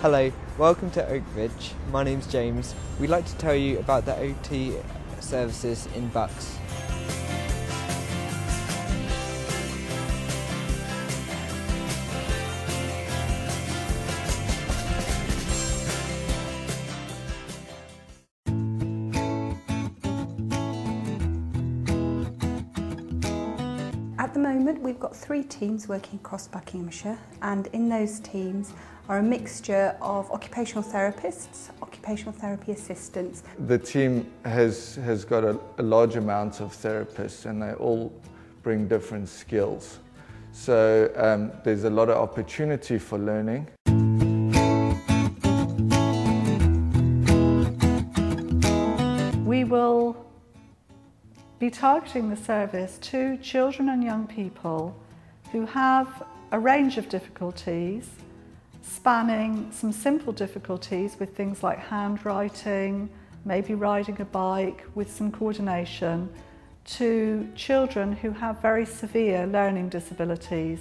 Hello, welcome to Oak Ridge. My name's James. We'd like to tell you about the OT services in Bucks. At the moment we've got 3 teams working across Buckinghamshire, and in those teams are a mixture of occupational therapists, occupational therapy assistants. The team has got a large amount of therapists, and they all bring different skills. So there's a lot of opportunity for learning. We will be targeting the service to children and young people who have a range of difficulties, spanning some simple difficulties with things like handwriting, maybe riding a bike with some coordination, to children who have very severe learning disabilities,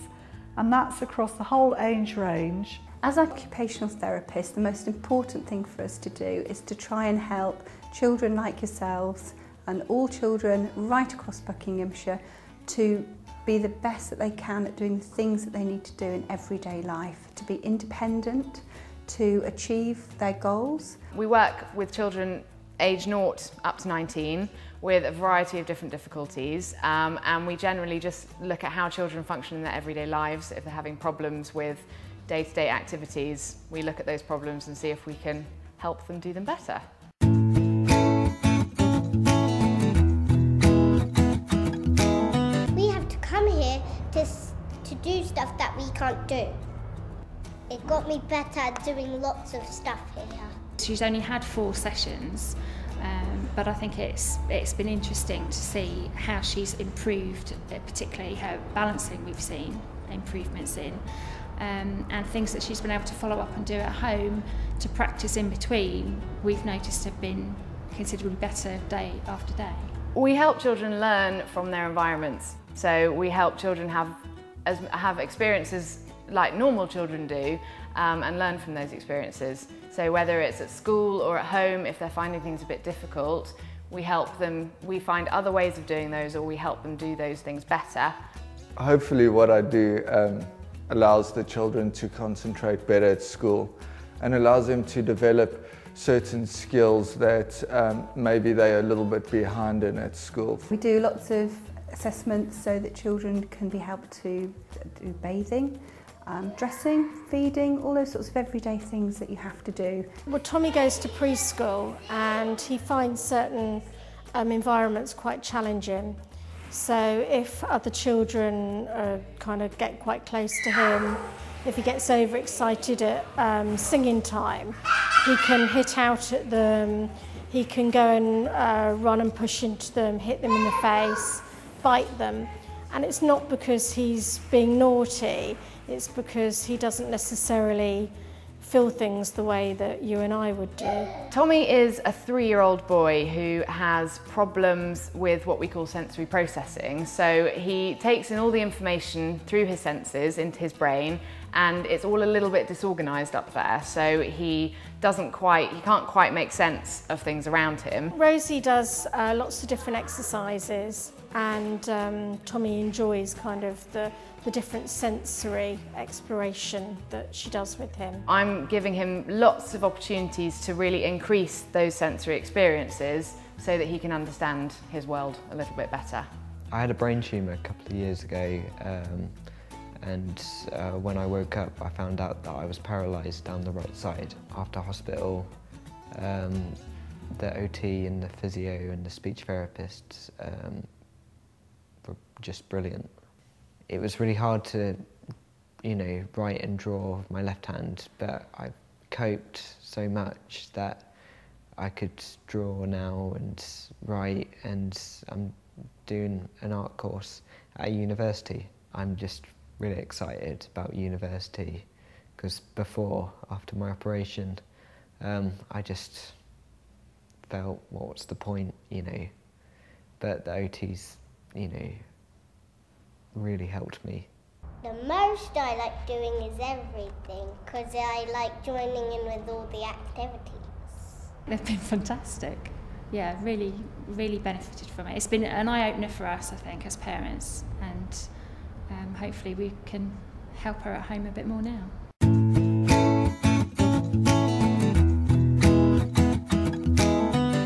and that's across the whole age range. As occupational therapists, the most important thing for us to do is to try and help children like yourselves and all children right across Buckinghamshire to be the best that they can at doing the things that they need to do in everyday life, to be independent, to achieve their goals. We work with children age 0 up to 19 with a variety of different difficulties, and we generally just look at how children function in their everyday lives. If they're having problems with day-to-day activities, we look at those problems and see if we can help them do them better. To do stuff that we can't do. It got me better at doing lots of stuff here. She's only had 4 sessions, but I think it's been interesting to see how she's improved, particularly her balancing we've seen improvements in, and things that she's been able to follow up and do at home to practice in between, we've noticed have been considerably better day after day. We help children learn from their environments. So we help children have experiences like normal children do, and learn from those experiences. So whether it's at school or at home, if they're finding things a bit difficult, we help them, we find other ways of doing those, or we help them do those things better. Hopefully what I do allows the children to concentrate better at school and allows them to develop certain skills that maybe they're a little bit behind in at school. We do lots of assessments so that children can be helped to do bathing, dressing, feeding, all those sorts of everyday things that you have to do. Well, Tommy goes to preschool and he finds certain environments quite challenging. So if other children kind of get quite close to him, if he gets overexcited at singing time, he can hit out at them, he can go and run and push into them, hit them in the face, bite them. And it's not because he's being naughty, it's because he doesn't necessarily feel things the way that you and I would do. Tommy is a 3-year-old boy who has problems with what we call sensory processing. So he takes in all the information through his senses into his brain, and it's all a little bit disorganised up there. So he can't quite make sense of things around him. Rosie does lots of different exercises, and Tommy enjoys kind of the different sensory exploration that she does with him. I'm giving him lots of opportunities to really increase those sensory experiences so that he can understand his world a little bit better. I had a brain tumour a couple of years ago, and when I woke up I found out that I was paralysed down the right side. After hospital, the OT and the physio and the speech therapists were just brilliant. It was really hard to, write and draw with my left hand, but I coped so much that I could draw now and write, and I'm doing an art course at university. I'm just really excited about university because after my operation, I just felt, well, what's the point, But the OTs, really helped me. The most I like doing is everything, because I like joining in with all the activities. They've been fantastic. Yeah, really, really benefited from it. It's been an eye-opener for us, I think, as parents, and hopefully we can help her at home a bit more now.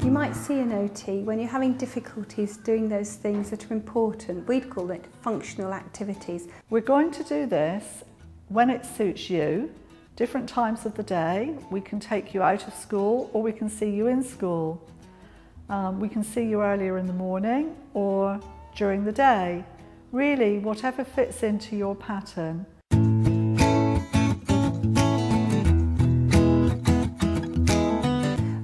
You might see an OT when you're having difficulties doing those things that are important. We'd call it functional activities. We're going to do this when it suits you, different times of the day. We can take you out of school or we can see you in school. We can see you earlier in the morning or during the day. Really, whatever fits into your pattern.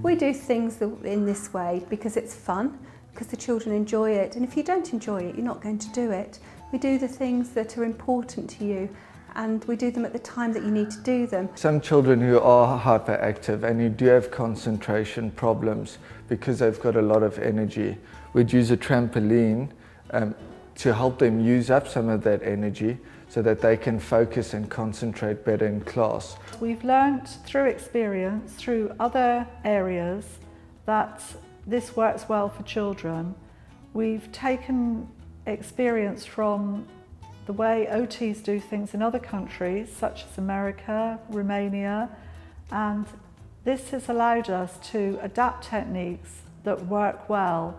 We do things in this way because it's fun, because the children enjoy it, and if you don't enjoy it, you're not going to do it. We do the things that are important to you, and we do them at the time that you need to do them. Some children who are hyperactive and who do have concentration problems because they've got a lot of energy, we'd use a trampoline to help them use up some of that energy so that they can focus and concentrate better in class. We've learnt through experience, through other areas, that this works well for children. We've taken experience from the way OTs do things in other countries, such as America, Romania, and this has allowed us to adapt techniques that work well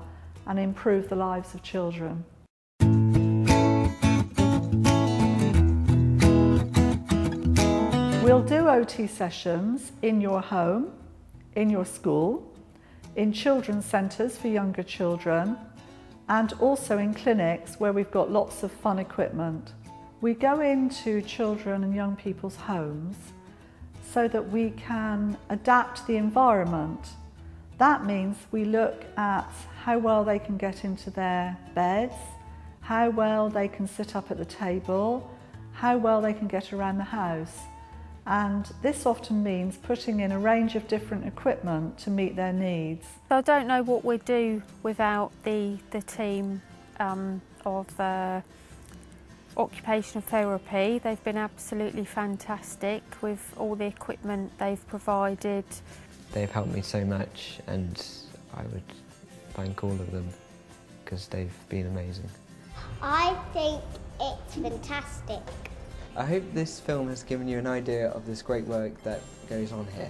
and improve the lives of children. We'll do OT sessions in your home, in your school, in children's centres for younger children, and also in clinics where we've got lots of fun equipment. We go into children and young people's homes so that we can adapt the environment. That means we look at how well they can get into their beds, how well they can sit up at the table, how well they can get around the house. And this often means putting in a range of different equipment to meet their needs. I don't know what we'd do without the team of occupational therapy. They've been absolutely fantastic with all the equipment they've provided. They've helped me so much, and I would thank all of them because they've been amazing. I think it's fantastic. I hope this film has given you an idea of this great work that goes on here.